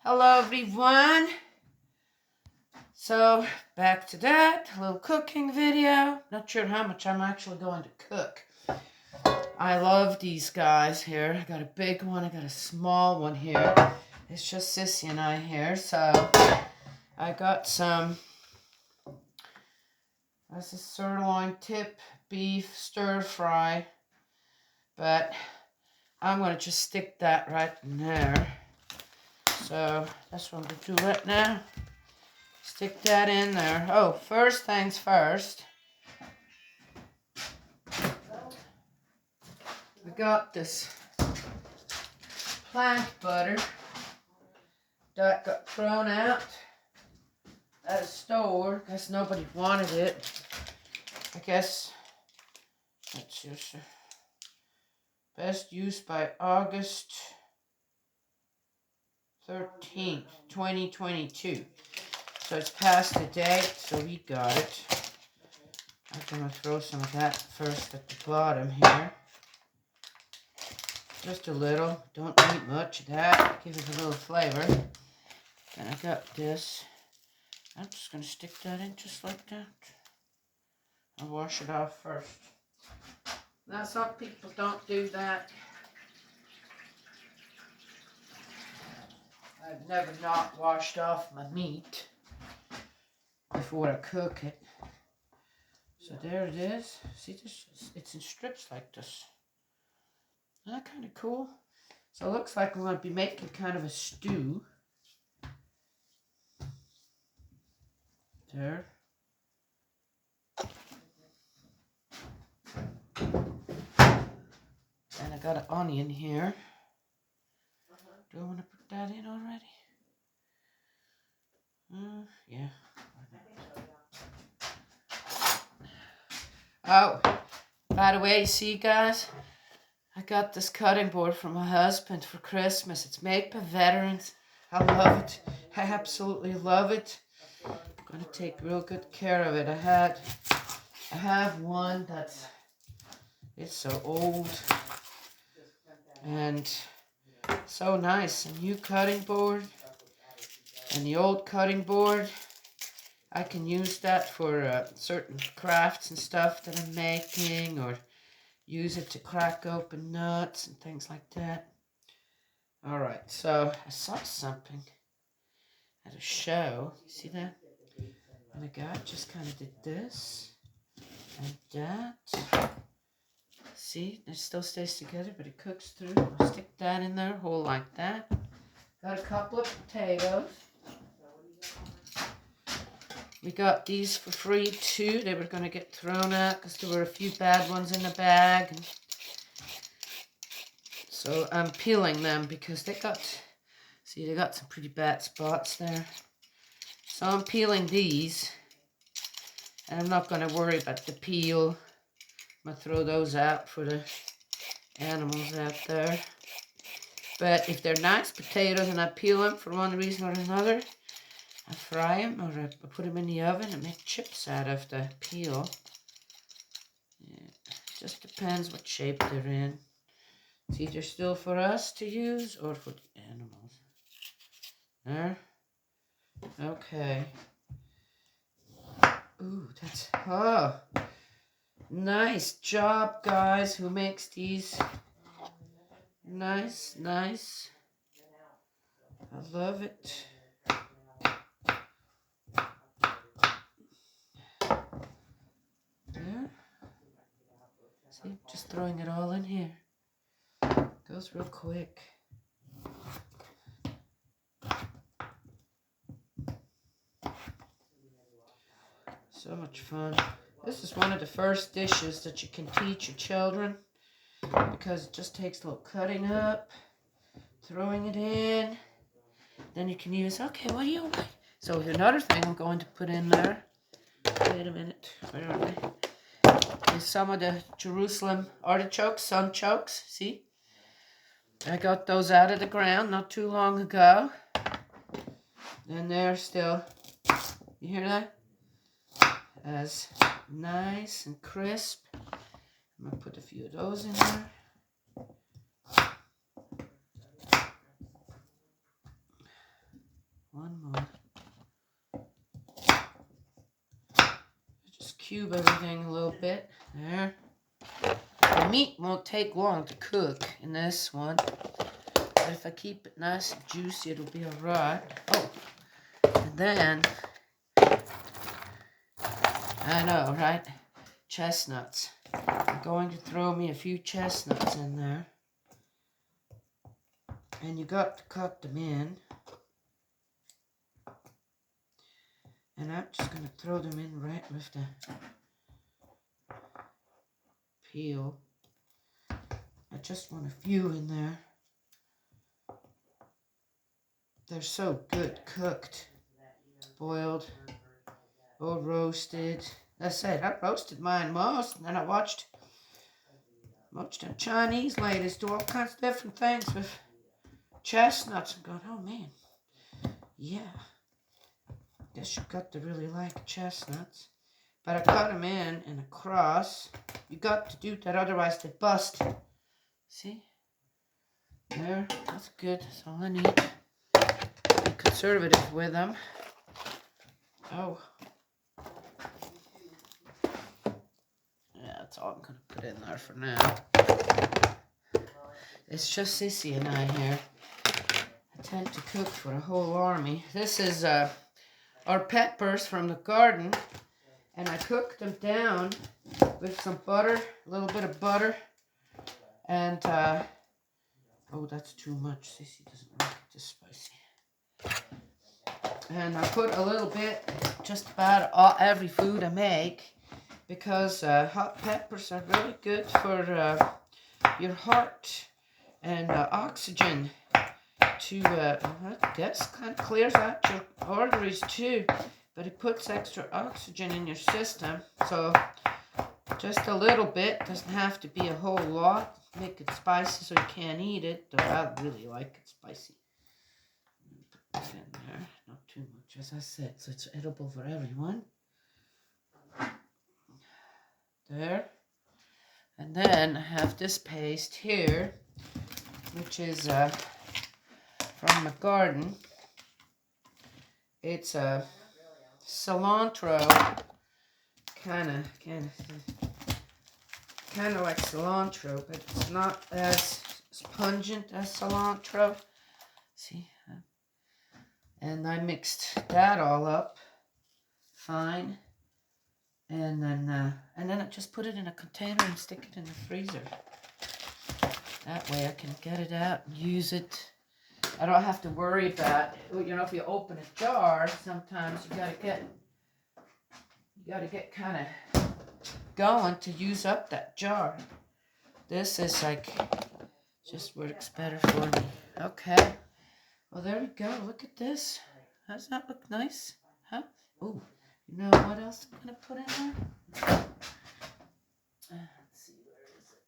Hello everyone. So back to that little cooking video. Not sure how much I'm actually going to cook. I love these guys here. I got a big one, I got a small one here. It's just Sissy and I here. So I got some, this is sirloin tip beef stir fry, but I'm going to just stick that right in there. So that's what I'm going to do right now. Stick that in there. Oh, first things first. We got this plant butter that got thrown out at a store. Guess nobody wanted it. I guess that's just best used by August 13th, 2022. So it's past the date, so we got it. I'm going to throw some of that first at the bottom here. Just a little. Don't need much of that. Give it a little flavor. And I got this. I'm just going to stick that in just like that. I'll wash it off first. Now some people don't do that. I've never not washed off my meat before I cook it. So there it is. See this? It's in strips like this. Isn't that kind of cool? So it looks like I'm going to be making kind of a stew. There. And I got an onion here. Do I want to put that in already? Yeah. Oh, by the way, you see guys, I got this cutting board from my husband for Christmas. It's made by veterans. I love it. I absolutely love it. I'm going to take real good care of it. I have one it's so old and so nice. A new cutting board and the old cutting board. I can use that for certain crafts and stuff that I'm making, or use it to crack open nuts and things like that. Alright, so I saw something at a show. You see that? And the guy just kind of did this and that. See, it still stays together, but it cooks through. I'll stick that in there, whole like that. Got a couple of potatoes. We got these for free too. They were going to get thrown out because there were a few bad ones in the bag. And so I'm peeling them because they got some pretty bad spots there. So I'm peeling these. And I'm not going to worry about the peel. I'm going to throw those out for the animals out there. But if they're nice potatoes and I peel them for one reason or another, I fry them or I put them in the oven and make chips out of the peel. Yeah, just depends what shape they're in. It's either still for us to use or for the animals. There. Okay. Ooh, that's, oh. Nice job, guys. Who makes these? Nice, nice. I love it. There. See, just throwing it all in here. Goes real quick. So much fun. This is one of the first dishes that you can teach your children because it just takes a little cutting up, throwing it in. Then you can use, okay, what do you want? So another thing I'm going to put in there. Wait a minute. Where are they? Is some of the Jerusalem artichokes, sunchokes. See? I got those out of the ground not too long ago. And they're still, you hear that? As nice and crisp. I'm going to put a few of those in there. One more. Just cube everything a little bit. There. The meat won't take long to cook in this one. But if I keep it nice and juicy, it'll be alright. Oh, and then, I know, right? Chestnuts. I'm going to throw me a few chestnuts in there. And you got to cut them in. And I'm just going to throw them in right with the peel. I just want a few in there. They're so good cooked, boiled, or roasted. I said, I roasted mine most, and then I watched them Chinese ladies do all kinds of different things with chestnuts. I'm going, oh man, yeah. Guess you've got to really like chestnuts. But I cut them in across. You got to do that, otherwise they bust. See? There, that's good. That's all I need. Be conservative with them. Oh. Yeah, that's all I'm going to put in there for now. It's just Sissy and I here. I tend to cook for a whole army. This is our peppers from the garden. And I cooked them down with some butter, a little bit of butter. And, oh, that's too much. Sissy doesn't like it this spicy. And I put a little bit, just about every food I make, because hot peppers are really good for your heart and oxygen to, I guess, kind of clears out your arteries too, but it puts extra oxygen in your system, so just a little bit, doesn't have to be a whole lot. Make it spicy so you can't eat it, though I really like it spicy. Put this in there, not too much, as I said, so it's edible for everyone. There. And then I have this paste here, which is from my garden. It's a cilantro, kind of like cilantro, but it's not as pungent as cilantro. See? And I mixed that all up fine. And then I just put it in a container and stick it in the freezer. That way I can get it out and use it. I don't have to worry about, if you open a jar, sometimes you gotta get kind of going to use up that jar. This is like, just works better for me. Okay. Well, there we go. Look at this. Does that look nice? Huh? Ooh. You know what else I'm going to put in there? Let's see, where is it?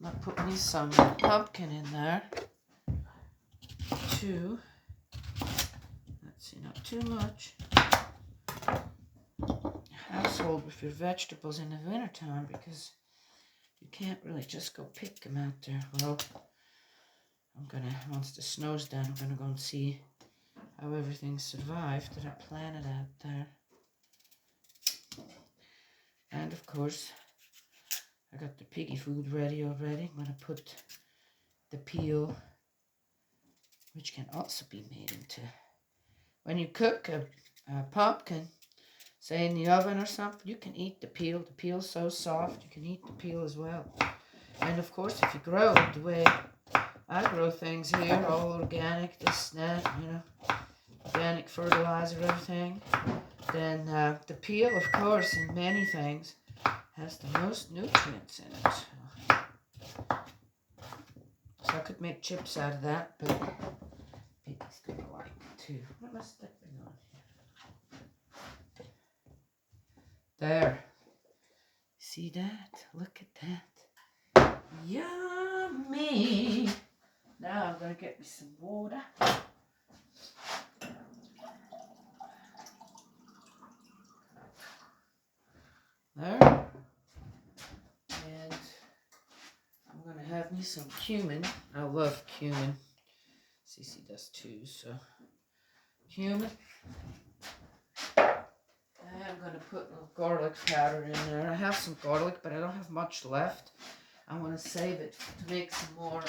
I'm going to put me some pumpkin in there, too. Let's see, not too much. Household with your vegetables in the wintertime, because you can't really just go pick them out there. Well, once the snow's done, I'm gonna go and see how everything survived that I planted out there. And of course, I got the piggy food ready already. I'm gonna put the peel, which can also be made into, when you cook a pumpkin, say in the oven or something, you can eat the peel. The peel's so soft, you can eat the peel as well. And of course, if you grow it the way I grow things here, all organic, this, that, organic fertilizer, everything, then the peel, of course, in many things, has the most nutrients in it. So I could make chips out of that, but Piggy's gonna like it too. What am I stepping on here? There. See that? Look at that. Yummy! Now I'm going to get me some water. There. And I'm going to have me me some cumin. I love cumin. Cece does too, so cumin. And I'm going to put a little garlic powder in there. I have some garlic, but I don't have much left. I want to save it to make some more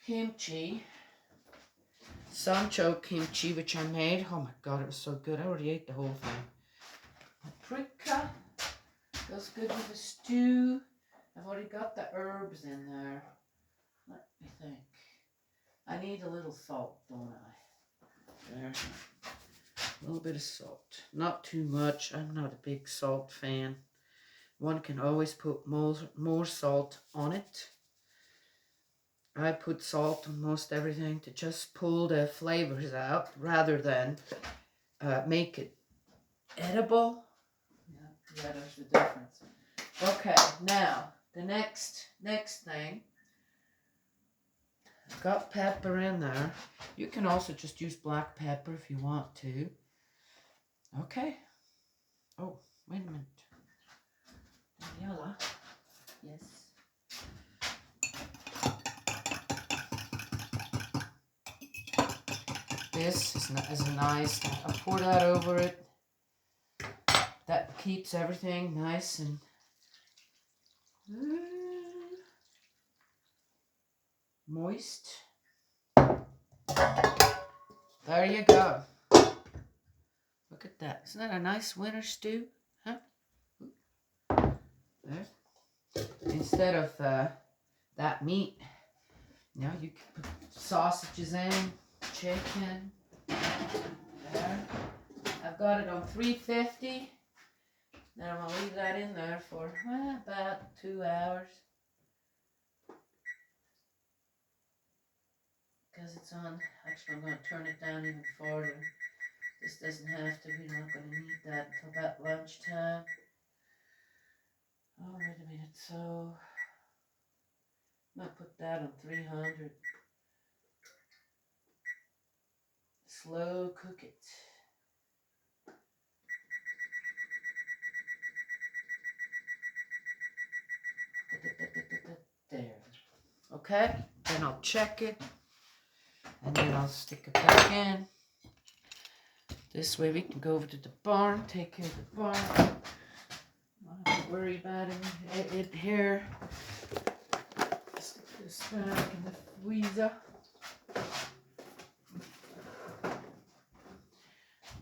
kimchi. Sancho kimchi, which I made. Oh my god, it was so good. I already ate the whole thing. Paprika. Goes good with the stew. I've already got the herbs in there. Let me think. I need a little salt, don't I? There. A little bit of salt. Not too much. I'm not a big salt fan. One can always put more salt on it. I put salt on most everything to just pull the flavors out rather than make it edible. Yeah, there's the difference. Okay, now the next thing. I've got pepper in there. You can also just use black pepper if you want to. Okay. Oh, wait a minute. Daniela. Yes. This is a nice, I pour that over it. That keeps everything nice and moist. There you go. Look at that. Isn't that a nice winter stew? Huh? There. Instead of that meat, you know, you can put sausages in, chicken. There. I've got it on 350. Then I'm going to leave that in there for about 2 hours. Because it's on, actually I'm going to turn it down even farther. This doesn't have to, we're not going to need that until about lunchtime. Oh, wait a minute, so I'm going to put that on 300. Slow cook it. There. Okay, then I'll check it. And then I'll stick it back in. This way we can go over to the barn, take care of the barn. I don't have to worry about it here. Stick this back in the freezer.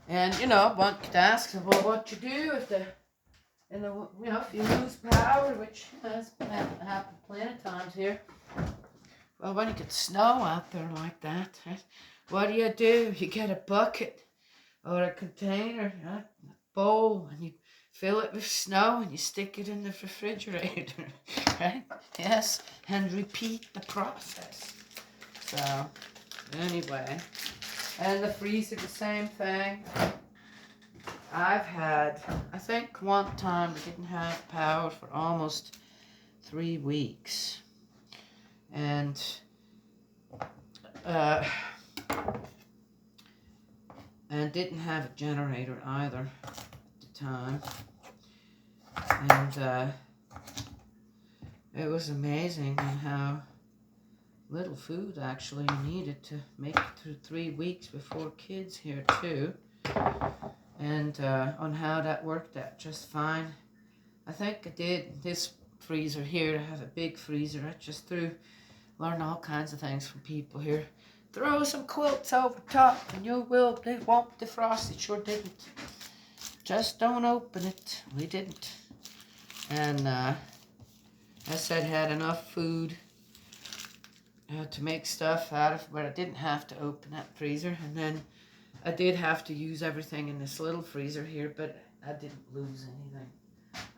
And you know, one could ask, well, what you do if if you lose power, which has happened plenty of times here. Well, when you get snow out there like that, what do? You get a bucket or a container, a bowl, and you fill it with snow and you stick it in the refrigerator, right? Yes, and repeat the process. So, anyway, and the freezer, the same thing. I've had, I think one time we didn't have power for almost 3 weeks. And didn't have a generator either at the time. And it was amazing how little food actually you needed to make it through 3 weeks before kids here too. And on how that worked out just fine. I think I did this freezer here. I have a big freezer. I just learn all kinds of things from people here. Throw some quilts over top and it won't defrost. It sure didn't. Just don't open it. We didn't. And I said had enough food to make stuff out of, but I didn't have to open that freezer. And then I did have to use everything in this little freezer here, but I didn't lose anything.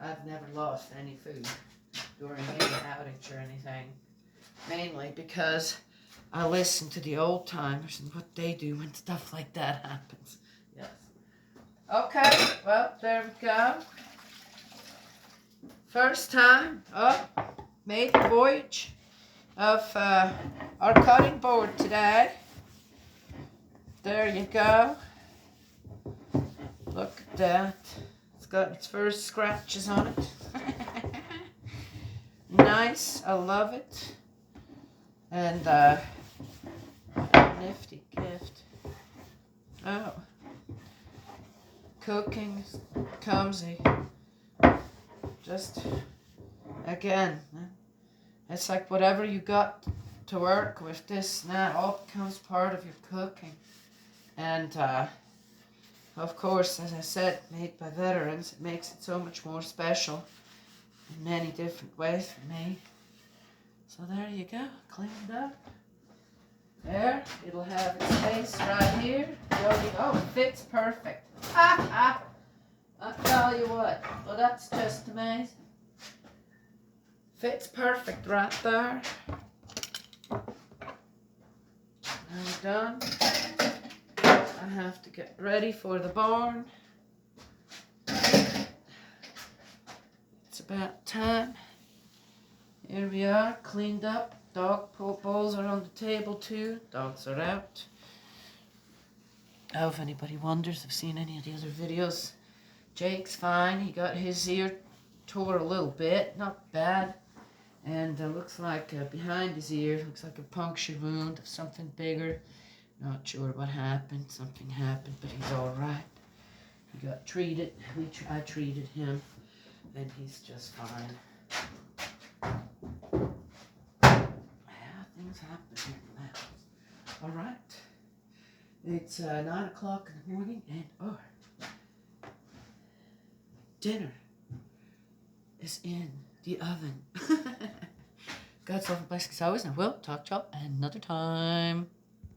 I've never lost any food during any outage or anything. Mainly because I listen to the old timers and what they do when stuff like that happens. Yes. Okay, well, there we go. First time up, made the voyage of our cutting board today. There you go. Look at that. It's got its first scratches on it. nice. I love it. And nifty gift. Oh. Cooking comes just again. It's like whatever you got to work with, this and that all becomes part of your cooking. And of course, as I said, made by veterans, it makes it so much more special in many different ways for me. So there you go, cleaned up. There, it'll have its space right here. Oh, it fits perfect. Ha! I'll tell you what, well, that's just amazing. Fits perfect right there. I'm done. I have to get ready for the barn. It's about time. Here we are, cleaned up. Dog bowls are on the table too. Dogs are out. Oh, if anybody wonders, I've seen any of the other videos. Jake's fine. He got his ear tore a little bit, not bad. And looks like behind his ear, looks like a puncture wound of something bigger. Not sure what happened. Something happened, but he's all right. He got treated. I treated him, and he's just fine. Yeah, things happen here in the house. All right. It's 9 o'clock in the morning, and dinner is in the oven. God's love and blessings always, and I will talk to y'all another time.